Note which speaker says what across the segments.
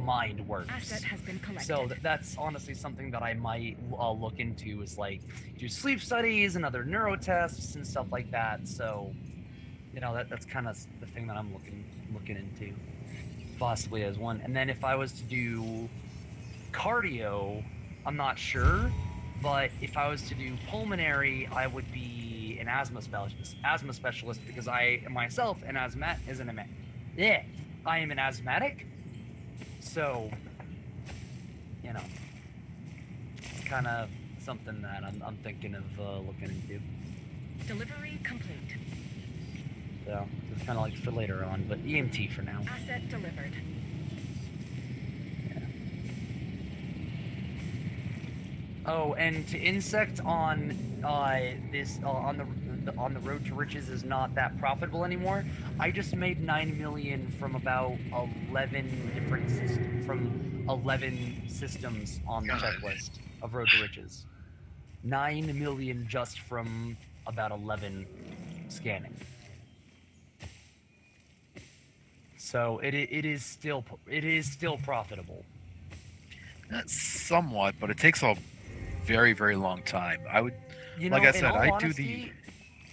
Speaker 1: mind works.
Speaker 2: Asset has been collected.
Speaker 1: So that's honestly something that I might look into, is like do sleep studies and other neuro tests and stuff like that. So, you know, that's kind of the thing that I'm looking into, possibly as one. And then if I was to do cardio, I'm not sure, but if I was to do pulmonary, I would be an asthma specialist because I myself I am an asthmatic. So, you know, it's kind of something that I'm thinking of looking into.
Speaker 2: Delivery complete.
Speaker 1: So it's kind of like for later on, but EMT for now.
Speaker 2: Asset delivered.
Speaker 1: Yeah. Oh, and to insect on this on the road to riches is not that profitable anymore. I just made 9 million from about 11 different from 11 systems on the checklist of road to riches. 9 million just from about 11 scanning. So it is still profitable.
Speaker 3: Somewhat, but it takes a very, very long time. I would,
Speaker 1: you
Speaker 3: like
Speaker 1: know,
Speaker 3: I said, I
Speaker 1: honesty,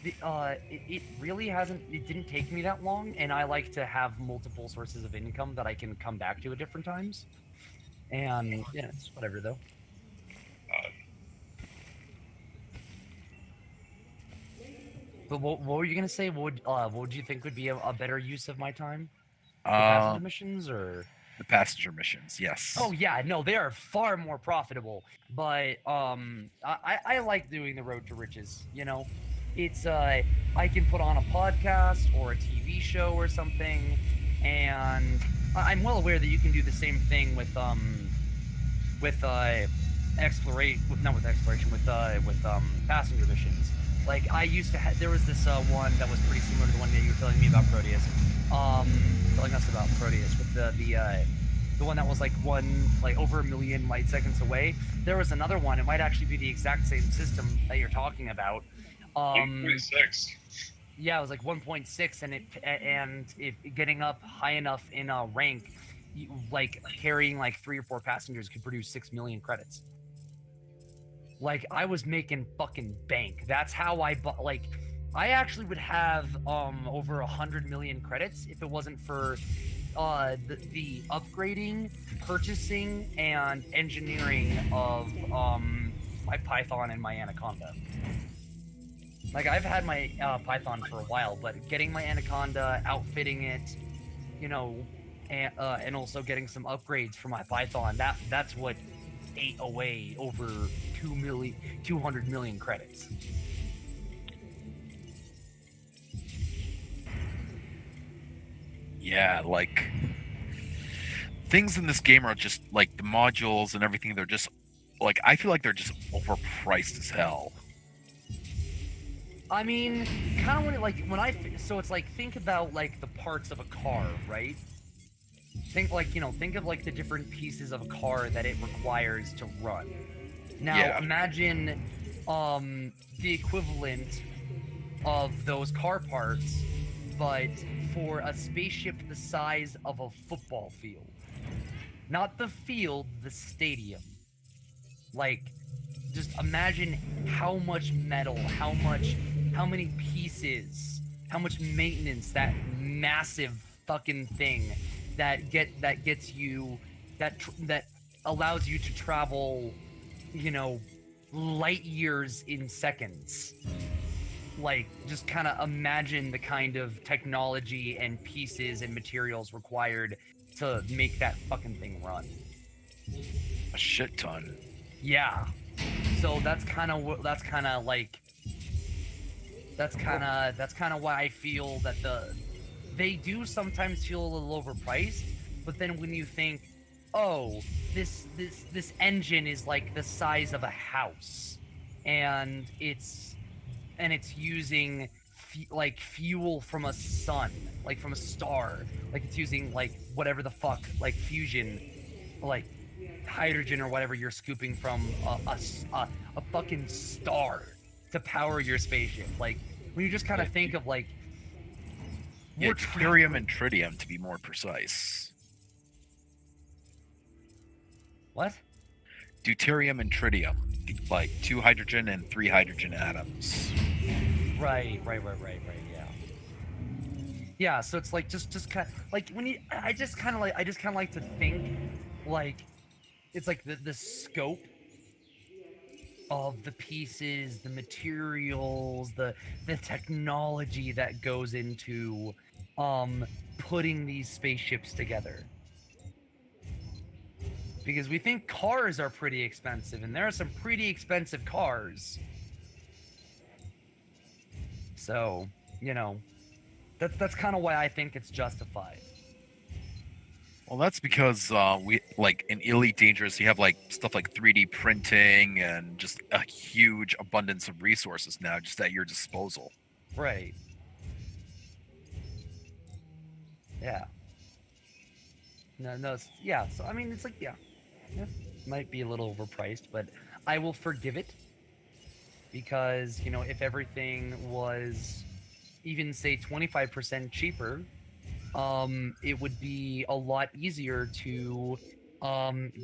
Speaker 1: do it really hasn't. It didn't take me that long, and I like to have multiple sources of income that I can come back to at different times. And yeah, it's whatever though. But what were you gonna say? What would you think would be a better use of my time? The passenger missions or
Speaker 3: the passenger missions? Yes.
Speaker 1: Oh yeah, no, they are far more profitable. But I like doing the road to riches. You know, it's I can put on a podcast or a TV show or something, and I'm well aware that you can do the same thing with passenger missions. Like I used to there was this one that was pretty similar to the one that you were telling me about Proteus. Telling us about Proteus with the one that was like over 1 million light seconds away. There was another one. It might actually be the exact same system that you're talking about.
Speaker 4: 1.6.
Speaker 1: Yeah, it was like 1.6, and if getting up high enough in a rank, like carrying like 3 or 4 passengers could produce 6 million credits. Like I was making fucking bank. That's how I bought. Like I actually would have over 100 million credits if it wasn't for the upgrading, purchasing, and engineering of my Python and my Anaconda. Like I've had my Python for a while, but getting my Anaconda, outfitting it, you know, and also getting some upgrades for my Python, that's what ate away over 200 million credits.
Speaker 3: Yeah, like things in this game are just like the modules and everything. They're just like, I feel like they're just overpriced as hell.
Speaker 1: I mean, kind of so it's like, think about like the parts of a car, right? Think of like the different pieces of a car that it requires to run. Now imagine the equivalent of those car parts, but for a spaceship the size of a football field. Not the field, the stadium. Like, just imagine how much metal, how many pieces, how much maintenance that massive fucking thing that gets you, that allows you to travel, you know, light years in seconds. Like, just kind of imagine the kind of technology and pieces and materials required to make that fucking thing run.
Speaker 3: A shit ton.
Speaker 1: Yeah. So that's kind of why I feel that they do sometimes feel a little overpriced, but then when you think, oh, this engine is like the size of a house, and it's using like fuel from a sun, like from a star, like it's using like whatever the fuck, like fusion, like hydrogen or whatever you're scooping from a fucking star to power your spaceship. Like when you just kind of think of like,
Speaker 3: deuterium and tritium to be more precise.
Speaker 1: What?
Speaker 3: Deuterium and tritium, like 2 hydrogen and 3 hydrogen atoms.
Speaker 1: Right. Yeah. Yeah. So it's like just kind of like when you. I just kind of like to think like it's like the scope of the pieces, the materials, the technology that goes into putting these spaceships together. Because we think cars are pretty expensive, and there are some pretty expensive cars. So, that's kind of why I think it's justified.
Speaker 3: Well, that's because we like in Elite Dangerous, you have like stuff like 3D printing and just a huge abundance of resources now just at your disposal.
Speaker 1: Right. Yeah. No, yeah. So I mean, it's like, yeah, might be a little overpriced, but I will forgive it because if everything was even say 25% cheaper, it would be a lot easier to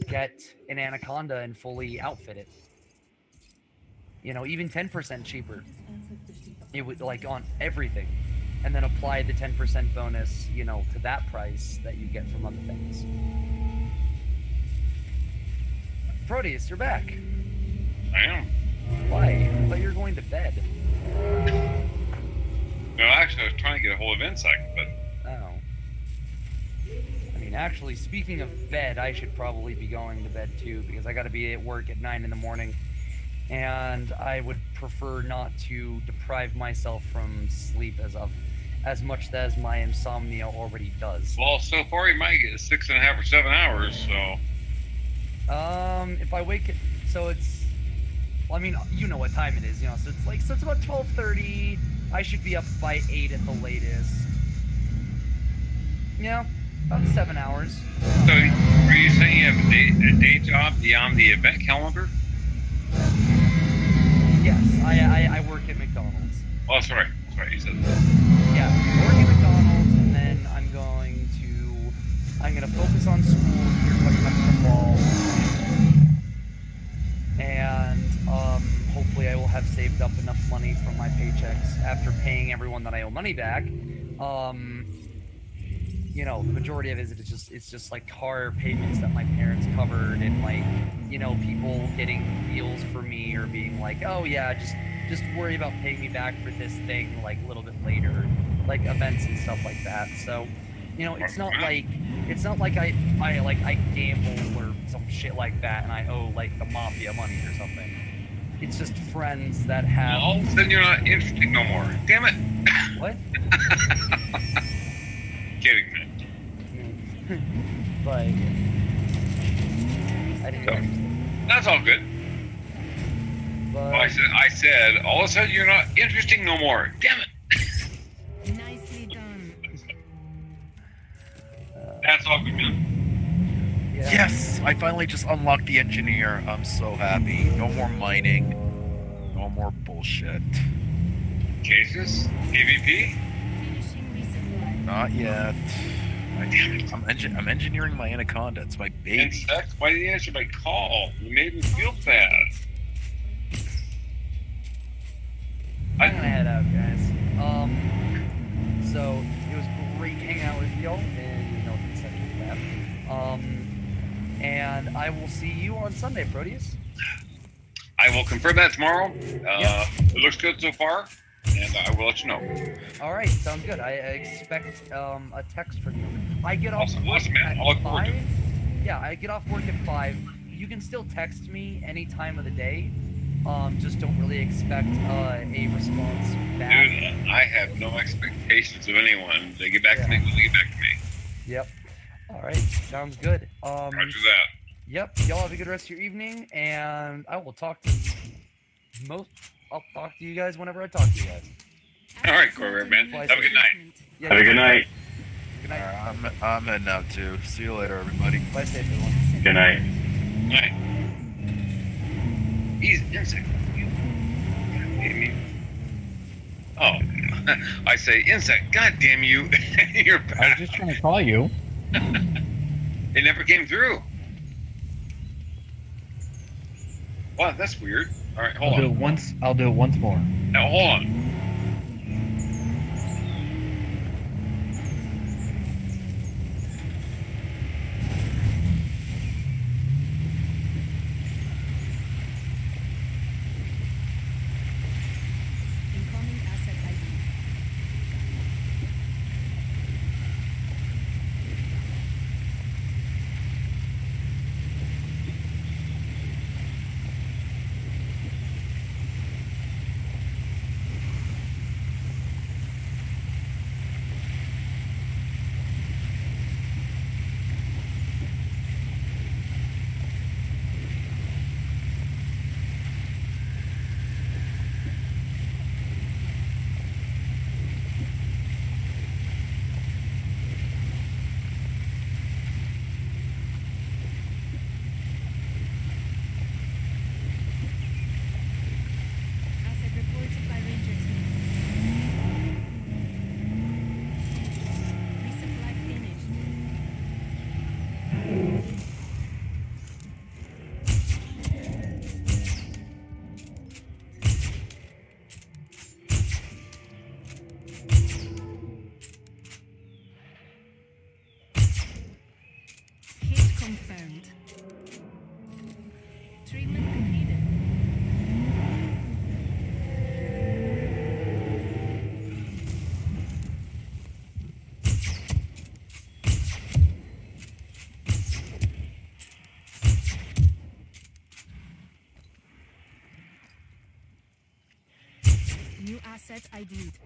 Speaker 1: get an Anaconda and fully outfit it. Even 10% cheaper, it would like on everything, and then apply the 10% bonus, to that price that you get from other things. Proteus, you're back.
Speaker 4: I am.
Speaker 1: Why? I thought you were going to bed.
Speaker 4: No, actually, I was trying to get a hold of Insect, but...
Speaker 1: Oh. I mean, actually, speaking of bed, I should probably be going to bed too, because I gotta be at work at 9 in the morning. And I would prefer not to deprive myself from sleep as much as my insomnia already does.
Speaker 4: Well, so far you might get 6.5 or 7 hours, so...
Speaker 1: If I wake it, so it's, well, I mean, you know what time it is, so it's about 12:30. I should be up by 8 at the latest. Yeah, about 7 hours.
Speaker 4: So, were you saying you have a day job beyond the event calendar?
Speaker 1: Yes, I work at McDonald's.
Speaker 4: Oh, that's right. You said that.
Speaker 1: Yeah, I work at McDonald's, and then I'm gonna focus on school here coming up in the fall. And hopefully I will have saved up enough money from my paychecks after paying everyone that I owe money back. The majority of it is it's just like car payments that my parents covered, and like, people getting deals for me or being like, oh yeah, just worry about paying me back for this thing like a little bit later, like events and stuff like that. So, it's not like I gamble or some shit like that and I owe like the mafia money or something. It's just friends that have.
Speaker 4: All of a sudden you're not interesting no more. Damn it!
Speaker 1: What?
Speaker 4: Kidding, man.
Speaker 1: But I didn't.
Speaker 4: So, that's all good.
Speaker 1: But
Speaker 4: Well, I said, all of a sudden you're not interesting no more. Damn it!
Speaker 2: Nicely done.
Speaker 4: That's all good, man.
Speaker 1: yeah.
Speaker 3: Yes, I finally just unlocked the engineer. I'm so happy. No more mining. No more bullshit.
Speaker 4: Cases? PvP?
Speaker 2: Finishing resupply.
Speaker 3: Not yet. I'm engineering my Anaconda. It's my baby.
Speaker 4: Insect? Why didn't you answer my call? You made me feel bad.
Speaker 1: I'm gonna head out, guys. So it was great hanging out with y'all, and it's actually left. And I will see you on Sunday, Proteus.
Speaker 4: I will confirm that tomorrow. It looks good so far, and I will let you know.
Speaker 1: All right, sounds good. I expect a text from you. I get off
Speaker 4: Awesome,
Speaker 1: work
Speaker 4: awesome, man.
Speaker 1: at
Speaker 4: I'll look forward to
Speaker 1: 5. Yeah, I get off work at 5. You can still text me any time of the day. Just don't really expect a response back.
Speaker 4: Dude, I have no expectations of anyone. They get back to me when they get back to me.
Speaker 1: Yep. All right, sounds good.
Speaker 4: Roger that.
Speaker 1: Yep. Y'all have a good rest of your evening, and I will talk to I'll talk to you guys whenever I talk to you guys.
Speaker 4: All right, Corey, man. Have a good night.
Speaker 1: Yeah,
Speaker 5: Have a good night.
Speaker 1: Good night.
Speaker 3: I'm heading out too. See you later, everybody.
Speaker 1: Bye, safe everyone.
Speaker 5: Good night.
Speaker 4: Night. He's insect. You damn you. Oh, I say insect. God damn you. You're
Speaker 6: I was
Speaker 4: back.
Speaker 6: just trying to call you.
Speaker 4: It never came through. Wow, that's weird. All right,
Speaker 5: I'll
Speaker 4: hold
Speaker 5: do it
Speaker 4: on.
Speaker 5: once. I'll do it once more.
Speaker 4: Now, hold on.
Speaker 2: Incoming asset ID. Asset reported by Ranger team. Resupply finished. Hit confirmed. Treatment completed. New asset ID'd.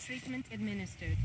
Speaker 2: Treatment administered.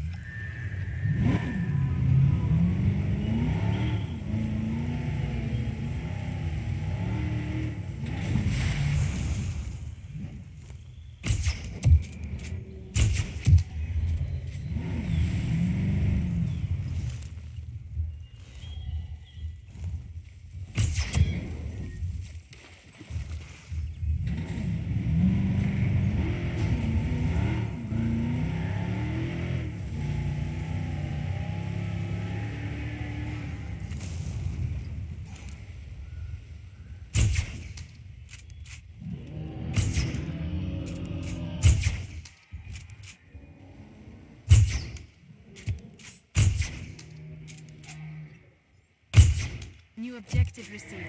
Speaker 2: New objective received.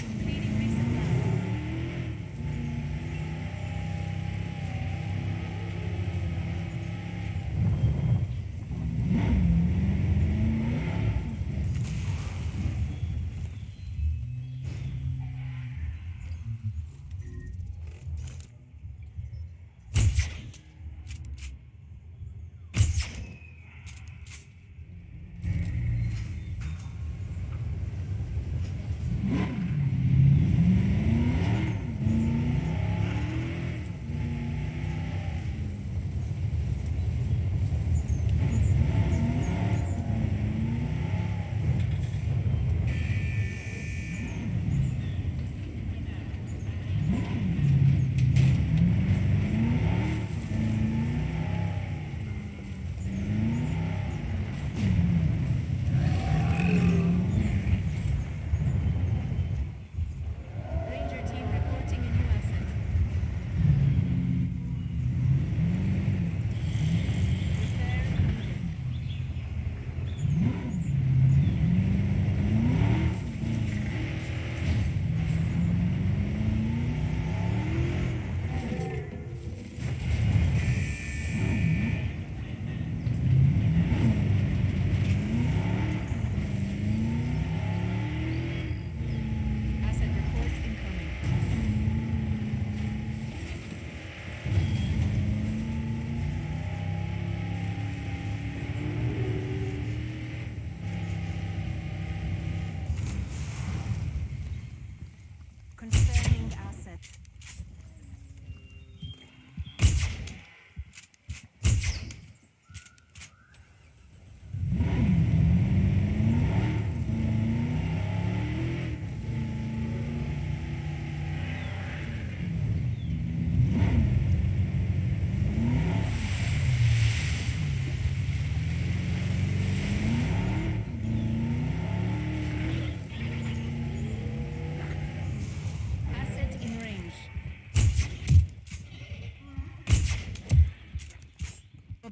Speaker 2: Completing resupply.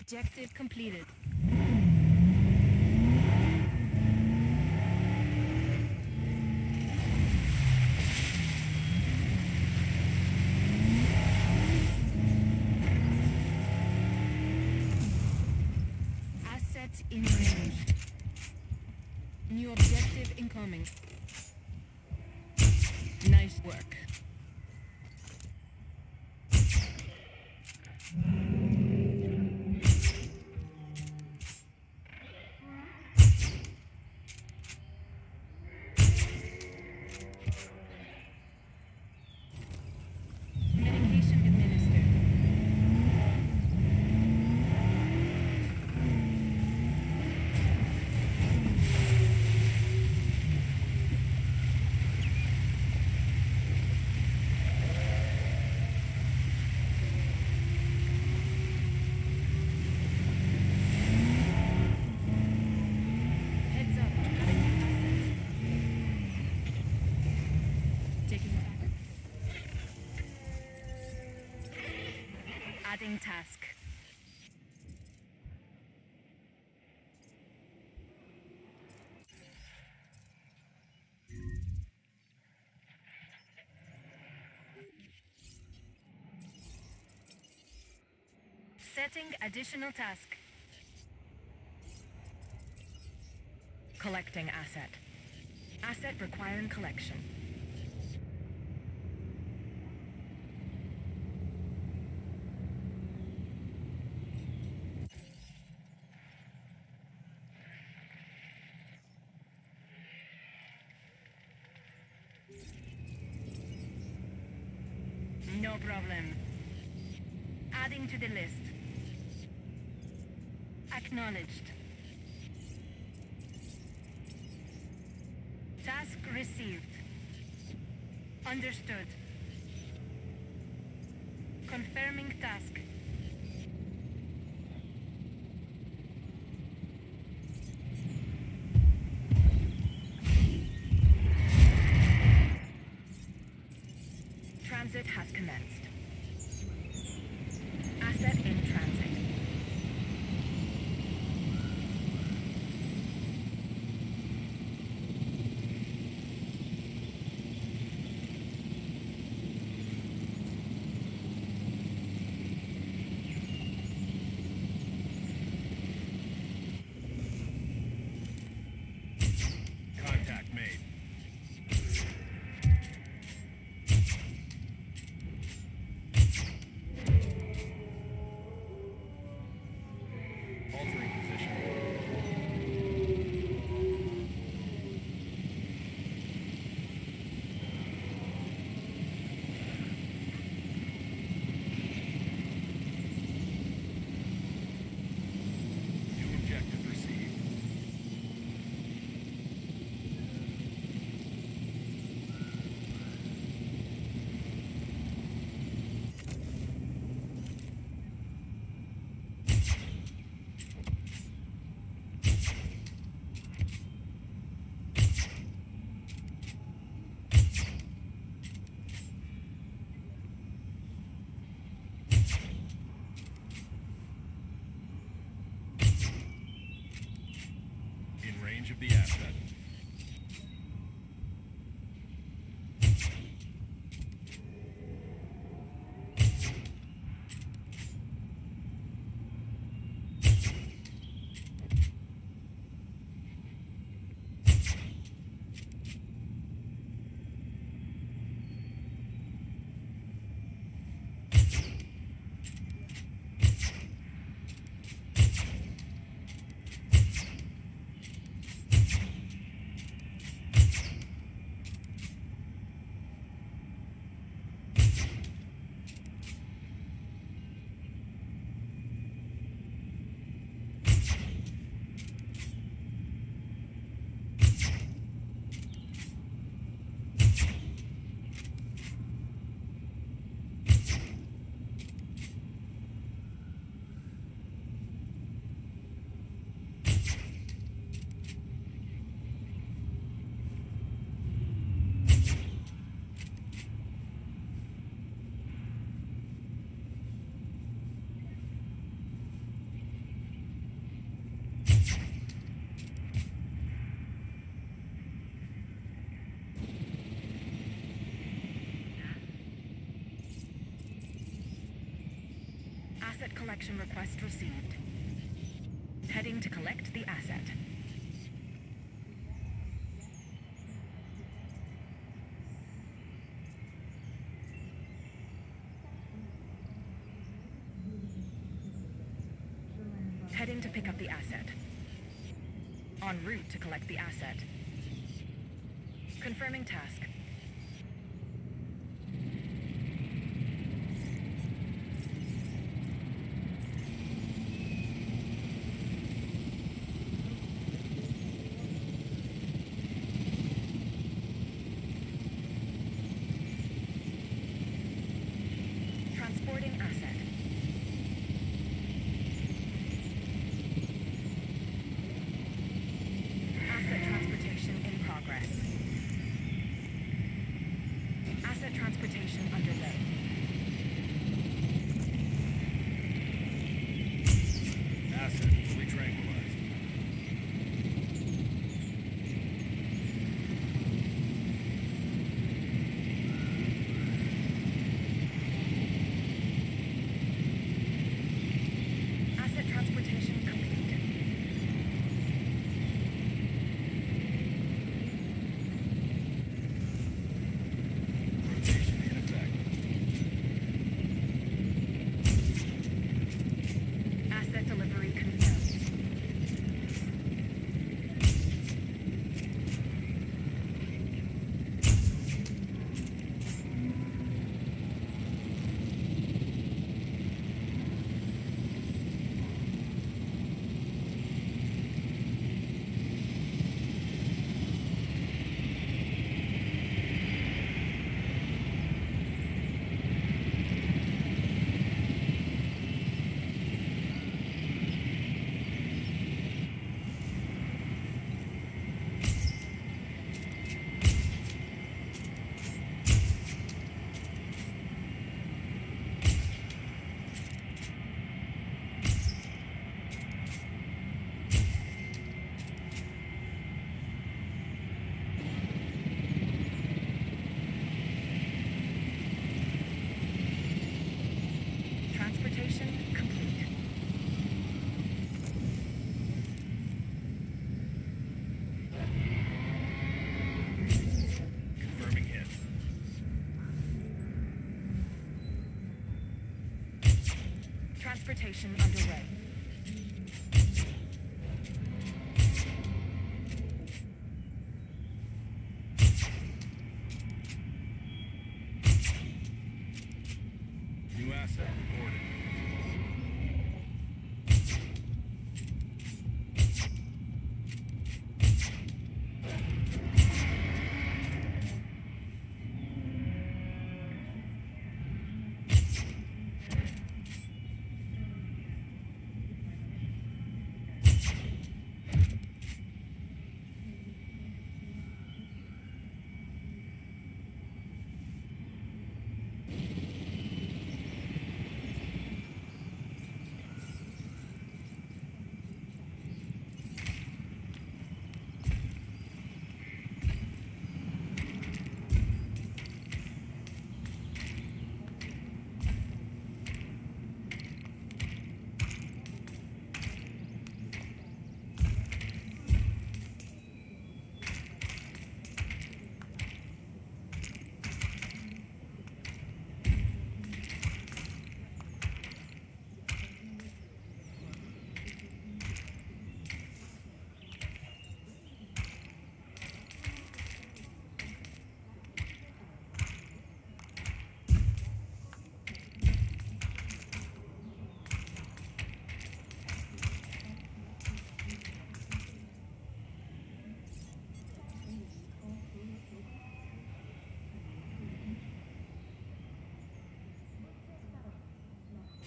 Speaker 2: Objective completed. Asset in range. New objective incoming. Nice work. Medication administered. Heads up. Asset. Taking back. Adding task. Setting additional task. Collecting asset. Asset requiring collection. No problem. Adding to the list. Acknowledged. Task received. Understood. Confirming task. Transit has commenced. Asset in transit.
Speaker 5: Contact made.
Speaker 2: Asset collection request received. Heading to collect the asset. Heading to pick up the asset. En route to collect the asset. Confirming task. Transporting asset. Asset transportation in progress. Asset transportation underway.
Speaker 5: Asset fully tranquilized.
Speaker 2: Asset transportation complete.
Speaker 5: Rotation in effect.
Speaker 2: Asset delivery confirmed. Transportation complete.
Speaker 5: Confirming hits.
Speaker 2: Transportation underway.
Speaker 5: New asset reported.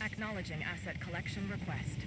Speaker 2: Acknowledging asset collection request.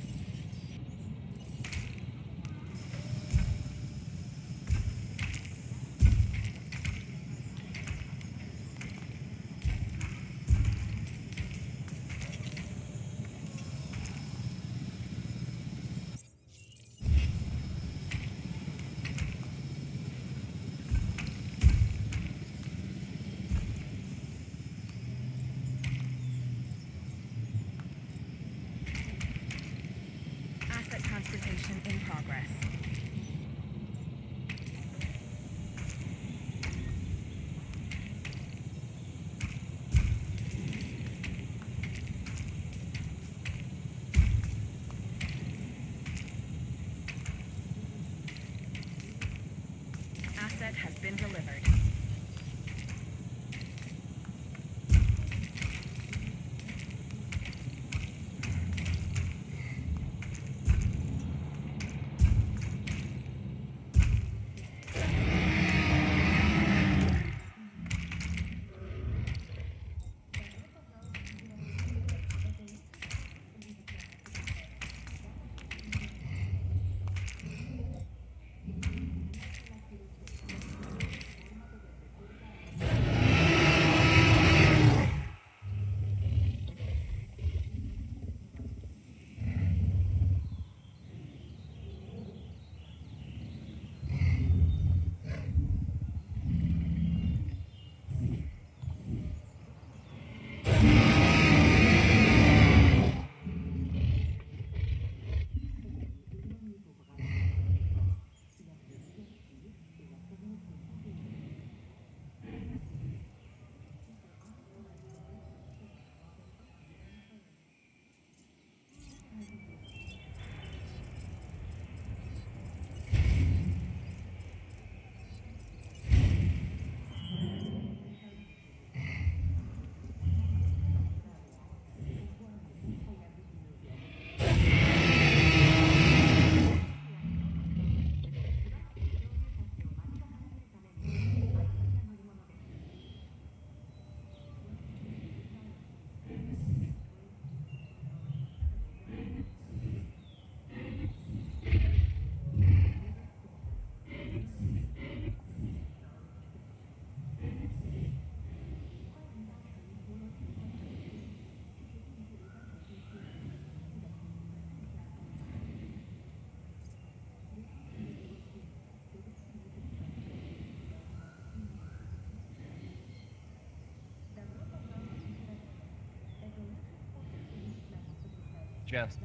Speaker 6: Jess.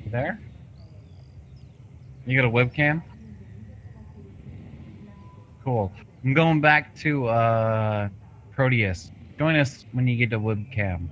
Speaker 6: You there? You got a webcam? Cool. I'm going back to Proteus. Join us when you get a webcam.